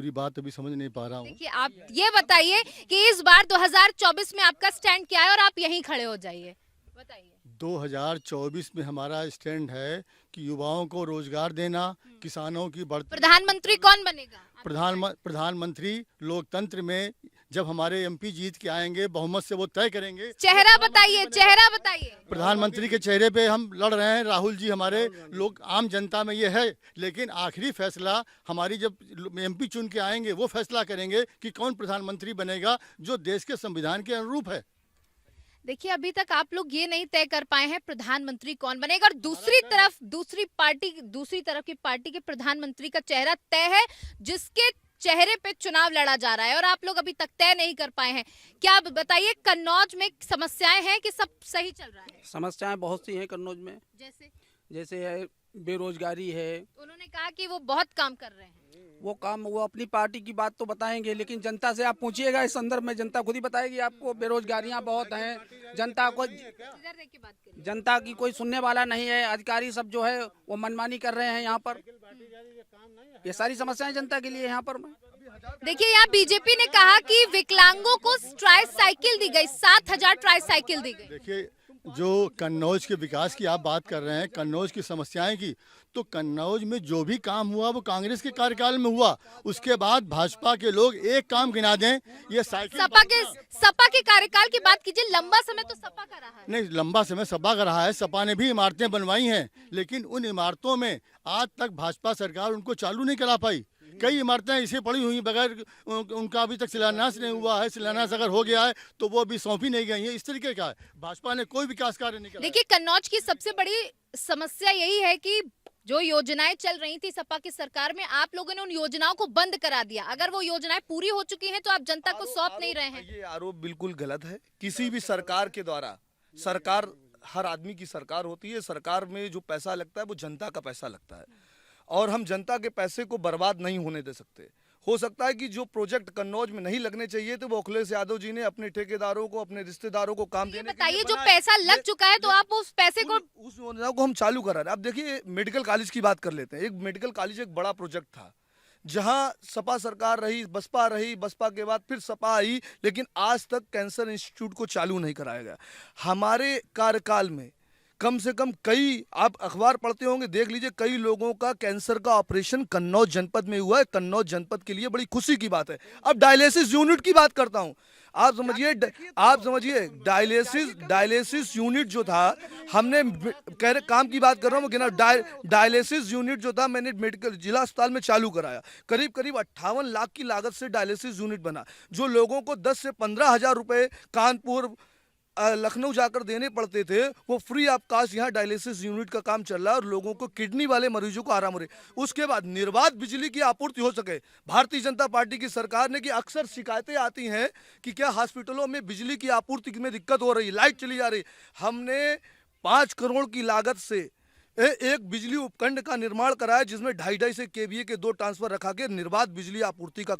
पूरी बात अभी समझ नहीं पा रहा हूँ। देखिए, आप ये बताइए कि इस बार 2024 में आपका स्टैंड क्या है और आप यहीं खड़े हो जाइए, बताइए। 2024 में हमारा स्टैंड है कि युवाओं को रोजगार देना, किसानों की बढ़ती प्रधानमंत्री कौन बनेगा? प्रधानमंत्री लोकतंत्र में जब हमारे एमपी जीत के आएंगे बहुमत से वो तय करेंगे। चेहरा बताइए, चेहरा बताइए। प्रधानमंत्री के चेहरे पे हम लड़ रहे हैं, राहुल जी हमारे लोग आम जनता में ये है, लेकिन आखिरी फैसला हमारी जब एमपी चुन के आएंगे वो फैसला करेंगे कि कौन प्रधानमंत्री बनेगा जो देश के संविधान के अनुरूप है। देखिए, अभी तक आप लोग ये नहीं तय कर पाए हैं प्रधानमंत्री कौन बनेगा, और दूसरी तरफ दूसरी तरफ की पार्टी के प्रधानमंत्री का चेहरा तय है, जिसके चेहरे पे चुनाव लड़ा जा रहा है, और आप लोग अभी तक तय नहीं कर पाए हैं। क्या आप बताइए, कन्नौज में समस्याएं हैं कि सब सही चल रहा है? समस्याएं बहुत सी हैं कन्नौज में। जैसे है बेरोजगारी है। उन्होंने कहा कि वो बहुत काम कर रहे हैं। वो अपनी पार्टी की बात तो बताएंगे, लेकिन जनता से आप पूछिएगा इस संदर्भ में, जनता खुद ही बताएगी आपको। बेरोजगारियां बहुत हैं, जनता की कोई सुनने वाला नहीं है। अधिकारी सब जो है वो मनमानी कर रहे हैं यहाँ पर। ये सारी समस्याएं जनता के लिए यहाँ पर। देखिए, यहाँ बीजेपी ने कहा कि विकलांगों को ट्राई साइकिल दी गई, 7,000 ट्राई साइकिल दी गई। देखिए, जो कन्नौज के विकास की आप बात कर रहे हैं, कन्नौज की समस्याएं की, तो कन्नौज में जो भी काम हुआ वो कांग्रेस के कार्यकाल में हुआ। उसके बाद भाजपा के लोग एक काम गिना दें, ये साइकिल सपा के कार्यकाल की बात कीजिए। लंबा समय तो सपा का रहा है। नहीं, लंबा समय सपा का रहा है। सपा ने भी इमारतें बनवाई हैं, लेकिन उन इमारतों में आज तक भाजपा सरकार उनको चालू नहीं करा पाई। कई इमारतें इसे पड़ी हुई बगैर उनका अभी तक शिलान्यास नहीं हुआ है। शिलान्यास अगर हो गया है तो वो अभी सौंपी नहीं गई है। इस तरीके का है, भाजपा ने कोई विकास कार्य नहीं किया। देखिए, कन्नौज की सबसे बड़ी समस्या यही है कि जो योजनाएं चल रही थी सपा की सरकार में, आप लोगों ने उन योजनाओं को बंद करा दिया। अगर वो योजनाएं पूरी हो चुकी हैं तो आप जनता को सौंप नहीं रहे हैं। ये आरोप बिल्कुल गलत है। किसी भी सरकार के द्वारा, सरकार हर आदमी की सरकार होती है। सरकार में जो पैसा लगता है वो जनता का पैसा लगता है, और हम जनता के पैसे को बर्बाद नहीं होने दे सकते। हो सकता है कि जो प्रोजेक्ट कन्नौज में नहीं लगने चाहिए थे वो अखिलेश यादव जी ने अपने ठेकेदारों को, अपने रिश्तेदारों को काम देने के लिए जो पैसा लग चुका है तो आप उस पैसे को, उस योजना को हम चालू करा रहे हैं। अब देखिए, मेडिकल कॉलेज की बात कर लेते हैं। एक मेडिकल कॉलेज एक बड़ा प्रोजेक्ट था, जहां सपा सरकार रही, बसपा के बाद फिर सपा आई, लेकिन आज तक कैंसर इंस्टीट्यूट को चालू नहीं कराया गया। हमारे कार्यकाल में कम से कम कई, आप अखबार पढ़ते होंगे, देख लीजिए, कई लोगों का कैंसर का ऑपरेशन कन्नौज जनपद में हुआ है। कन्नौज जनपद के लिए बड़ी खुशी की बात है। अब डायलिसिस यूनिट की बात करता हूं। आप समझिए डायलिसिस यूनिट जो था, हमने काम की बात कर रहा हूँ, डायलिसिस यूनिट जो था मैंने मेडिकल जिला अस्पताल में चालू कराया। करीब 58 लाख की लागत से डायलिसिस यूनिट बना, जो लोगों को 10 से 15 हजार रुपए कानपुर लखनऊ जाकर देने पड़ते थे, वो फ्री ऑफ कास्ट यहाँ डायलिसिस यूनिट का काम चल रहा है, और लोगों को, किडनी वाले मरीजों को आराम हो रही। उसके बाद निर्बाध बिजली की आपूर्ति हो सके, भारतीय जनता पार्टी की सरकार ने, कि अक्सर शिकायतें आती हैं कि क्या हॉस्पिटलों में बिजली की आपूर्ति में दिक्कत हो रही, लाइट चली जा रही। हमने 5 करोड़ की लागत से एक बिजली उपखंड का निर्माण कराया, जिसमें 2.5 से केवीए के 2 ट्रांसफर रखा के निर्बाध बिजली आपूर्ति का